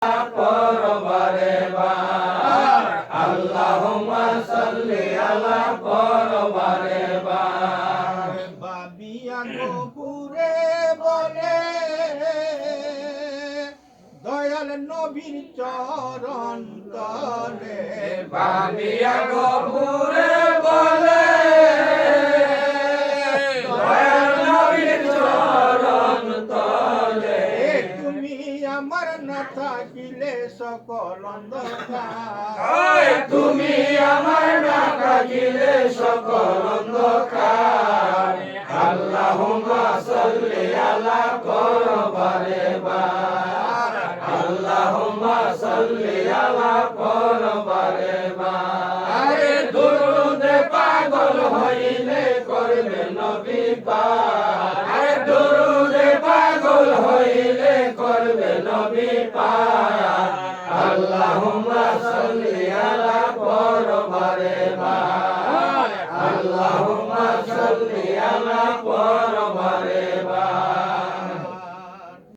পরবারে বার আল্লাহুম্মা সাল্লি আলা পরবারে বার বাবিয়া গোপুরে বলে দয়াল নবীর চরণ তলে বাবিয়া গোপুরে বলে দয়াল নবীর চরণ তলে তুমি আমার না থাকিলে সকল অন্ধকার তুমি আমার না থাকিলে সকল অন্ধকার আল্লাহুম্মা সাল্লি আলা পরবারে বার আল্লাহুম্মা সাল্লি আলা পরবারে বার আরে দুরুদে পাগল হইলে করবে নবী পার আরে দুরুদে পাগল হইলে করবে নবী পার আল্লাহুম্মা সাল্লি আলা পরবারে বার আল্লাহুম্মা সাল্লি আলা